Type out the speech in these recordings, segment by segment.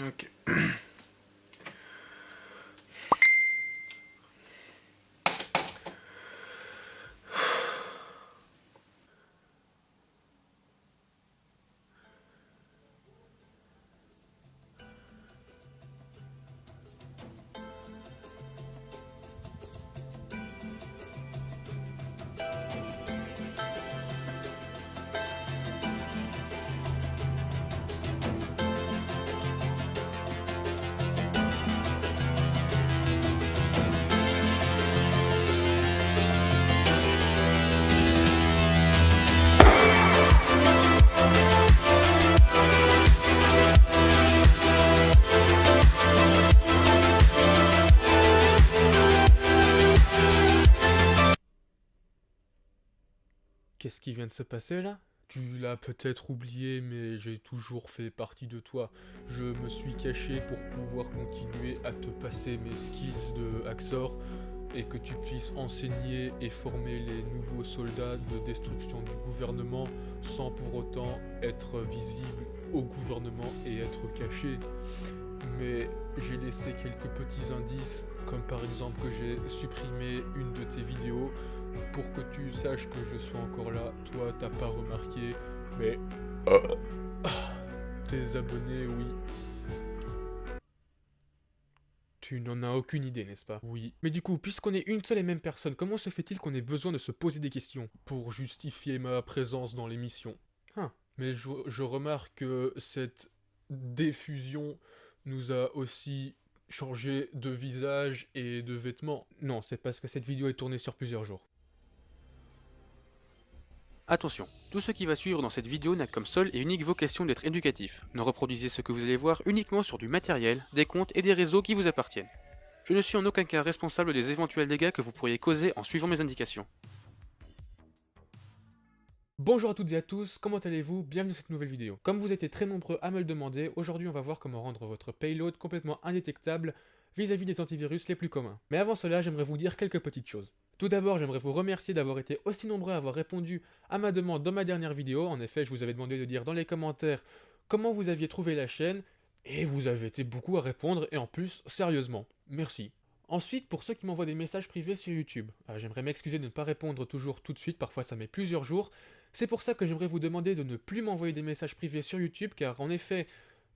Ok. Qu'est-ce qui vient de se passer là? Tu l'as peut-être oublié, mais j'ai toujours fait partie de toi. Je me suis caché pour pouvoir continuer à te passer mes skills de Axor et que tu puisses enseigner et former les nouveaux soldats de destruction du gouvernement sans pour autant être visible au gouvernement et être caché. Mais j'ai laissé quelques petits indices, comme par exemple que j'ai supprimé une de tes vidéos pour que tu saches que je sois encore là. Toi, t'as pas remarqué, mais tes abonnés, oui. Tu n'en as aucune idée, n'est-ce pas? Oui. Mais du coup, puisqu'on est une seule et même personne, comment se fait-il qu'on ait besoin de se poser des questions pour justifier ma présence dans l'émission? Mais je remarque que cette diffusion nous a aussi changé de visage et de vêtements. Non, c'est parce que cette vidéo est tournée sur plusieurs jours. Attention, tout ce qui va suivre dans cette vidéo n'a comme seule et unique vocation d'être éducatif. Ne reproduisez ce que vous allez voir uniquement sur du matériel, des comptes et des réseaux qui vous appartiennent. Je ne suis en aucun cas responsable des éventuels dégâts que vous pourriez causer en suivant mes indications. Bonjour à toutes et à tous, comment allez-vous? Bienvenue dans cette nouvelle vidéo. Comme vous étiez très nombreux à me le demander, aujourd'hui on va voir comment rendre votre payload complètement indétectable vis-à-vis des antivirus les plus communs. Mais avant cela, j'aimerais vous dire quelques petites choses. Tout d'abord, j'aimerais vous remercier d'avoir été aussi nombreux à avoir répondu à ma demande dans ma dernière vidéo. En effet, je vous avais demandé de dire dans les commentaires comment vous aviez trouvé la chaîne, et vous avez été beaucoup à répondre, et en plus, sérieusement. Merci. Ensuite, pour ceux qui m'envoient des messages privés sur YouTube, j'aimerais m'excuser de ne pas répondre toujours tout de suite, parfois ça met plusieurs jours. C'est pour ça que j'aimerais vous demander de ne plus m'envoyer des messages privés sur YouTube, car en effet,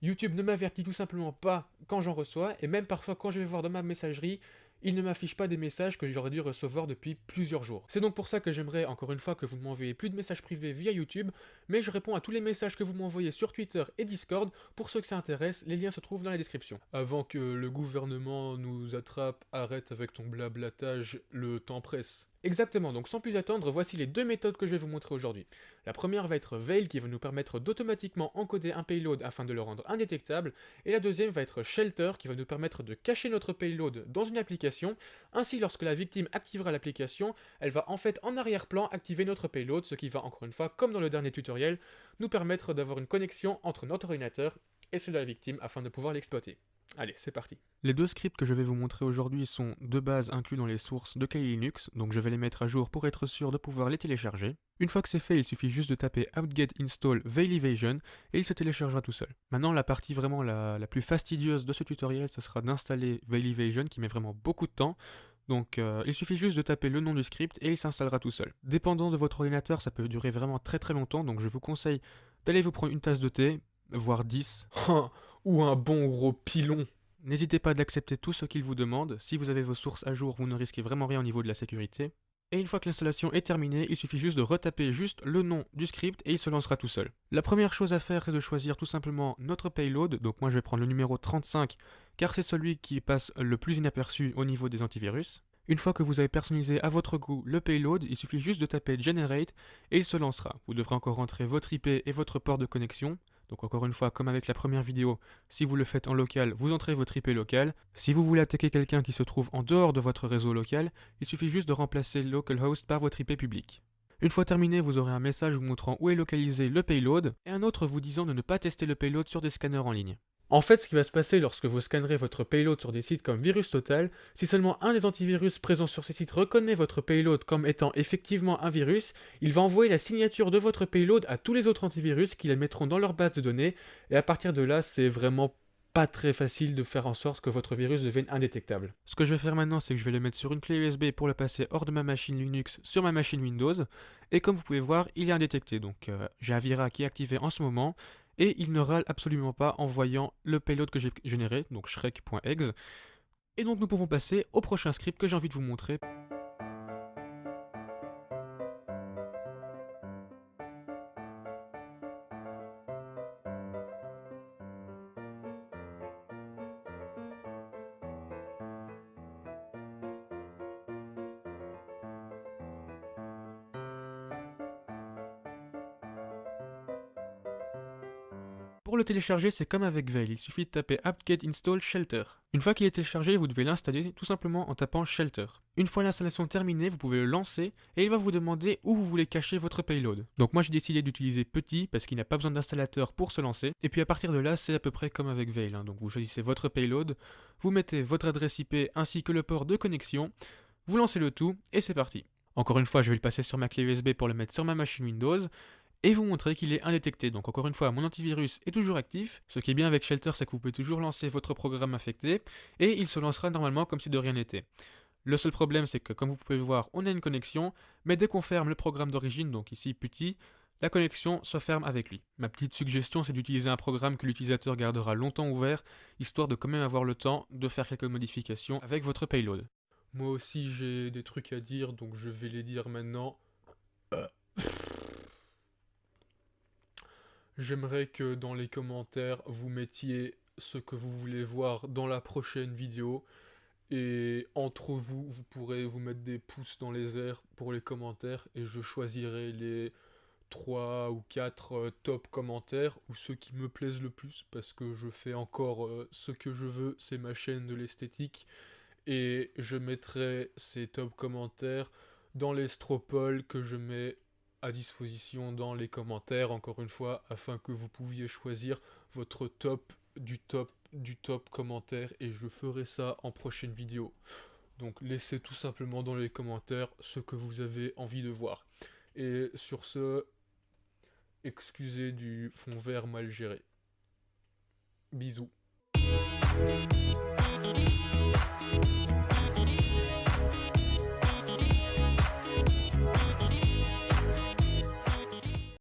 YouTube ne m'avertit tout simplement pas quand j'en reçois, et même parfois quand je vais voir dans ma messagerie, il ne m'affiche pas des messages que j'aurais dû recevoir depuis plusieurs jours. C'est donc pour ça que j'aimerais encore une fois que vous ne m'envoyez plus de messages privés via YouTube, mais je réponds à tous les messages que vous m'envoyez sur Twitter et Discord. Pour ceux que ça intéresse, les liens se trouvent dans la description. Avant que le gouvernement nous attrape, arrête avec ton blablatage, le temps presse. Exactement, donc sans plus attendre, voici les deux méthodes que je vais vous montrer aujourd'hui. La première va être Veil qui va nous permettre d'automatiquement encoder un payload afin de le rendre indétectable, et la deuxième va être Shelter qui va nous permettre de cacher notre payload dans une application. Ainsi, lorsque la victime activera l'application, elle va en fait en arrière-plan activer notre payload, ce qui va encore une fois, comme dans le dernier tutoriel, nous permettre d'avoir une connexion entre notre ordinateur et celui de la victime afin de pouvoir l'exploiter. Allez, c'est parti. Les deux scripts que je vais vous montrer aujourd'hui sont de base inclus dans les sources de Kali Linux, donc je vais les mettre à jour pour être sûr de pouvoir les télécharger. Une fois que c'est fait, il suffit juste de taper apt-get install Veil Evasion et il se téléchargera tout seul. Maintenant, la partie vraiment la plus fastidieuse de ce tutoriel, ce sera d'installer Veil Evasion qui met vraiment beaucoup de temps. Donc il suffit juste de taper le nom du script et il s'installera tout seul. Dépendant de votre ordinateur, ça peut durer vraiment très très longtemps, donc je vous conseille d'aller vous prendre une tasse de thé, voire 10, ou un bon gros pilon. N'hésitez pas d'accepter tout ce qu'il vous demande. Si vous avez vos sources à jour, vous ne risquez vraiment rien au niveau de la sécurité. Et une fois que l'installation est terminée, il suffit juste de retaper juste le nom du script et il se lancera tout seul. La première chose à faire, c'est de choisir tout simplement notre payload. Donc moi je vais prendre le numéro 35 car c'est celui qui passe le plus inaperçu au niveau des antivirus. Une fois que vous avez personnalisé à votre goût le payload, il suffit juste de taper Generate et il se lancera. Vous devrez encore rentrer votre IP et votre port de connexion. Donc encore une fois, comme avec la première vidéo, si vous le faites en local, vous entrez votre IP local. Si vous voulez attaquer quelqu'un qui se trouve en dehors de votre réseau local, il suffit juste de remplacer localhost par votre IP public. Une fois terminé, vous aurez un message vous montrant où est localisé le payload, et un autre vous disant de ne pas tester le payload sur des scanners en ligne. En fait, ce qui va se passer lorsque vous scannerez votre payload sur des sites comme VirusTotal, si seulement un des antivirus présents sur ces sites reconnaît votre payload comme étant effectivement un virus, il va envoyer la signature de votre payload à tous les autres antivirus qui la mettront dans leur base de données, et à partir de là, c'est vraiment pas très facile de faire en sorte que votre virus devienne indétectable. Ce que je vais faire maintenant, c'est que je vais le mettre sur une clé USB pour le passer hors de ma machine Linux sur ma machine Windows. Et comme vous pouvez voir, il est indétecté. Donc j'ai Avira qui est activé en ce moment. Et il ne râle absolument pas en voyant le payload que j'ai généré, donc shrek.exe. Et donc nous pouvons passer au prochain script que j'ai envie de vous montrer. Pour le télécharger, c'est comme avec Veil, il suffit de taper apt-get install shelter. Une fois qu'il est téléchargé, vous devez l'installer tout simplement en tapant shelter. Une fois l'installation terminée, vous pouvez le lancer et il va vous demander où vous voulez cacher votre payload. Donc moi j'ai décidé d'utiliser petit parce qu'il n'a pas besoin d'installateur pour se lancer. Et puis à partir de là, c'est à peu près comme avec Veil. Donc vous choisissez votre payload, vous mettez votre adresse IP ainsi que le port de connexion, vous lancez le tout et c'est parti. Encore une fois, je vais le passer sur ma clé USB pour le mettre sur ma machine Windows. Et vous montrer qu'il est indétecté. Donc encore une fois, mon antivirus est toujours actif. Ce qui est bien avec Shelter, c'est que vous pouvez toujours lancer votre programme infecté et il se lancera normalement comme si de rien n'était. Le seul problème, c'est que comme vous pouvez voir, on a une connexion, mais dès qu'on ferme le programme d'origine, donc ici PuTTY, la connexion se ferme avec lui. Ma petite suggestion, c'est d'utiliser un programme que l'utilisateur gardera longtemps ouvert, histoire de quand même avoir le temps de faire quelques modifications avec votre payload. Moi aussi j'ai des trucs à dire, donc je vais les dire maintenant. J'aimerais que dans les commentaires, vous mettiez ce que vous voulez voir dans la prochaine vidéo. Et entre vous, vous pourrez vous mettre des pouces dans les airs pour les commentaires. Et je choisirai les 3 ou 4 top commentaires, ou ceux qui me plaisent le plus. Parce que je fais encore ce que je veux, c'est ma chaîne de l'esthétique. Et je mettrai ces top commentaires dans les stropoles que je mets à disposition dans les commentaires, encore une fois, afin que vous pouviez choisir votre top du top commentaire, et je ferai ça en prochaine vidéo. Donc laissez tout simplement dans les commentaires ce que vous avez envie de voir. Et sur ce, excusez du fond vert mal géré. Bisous.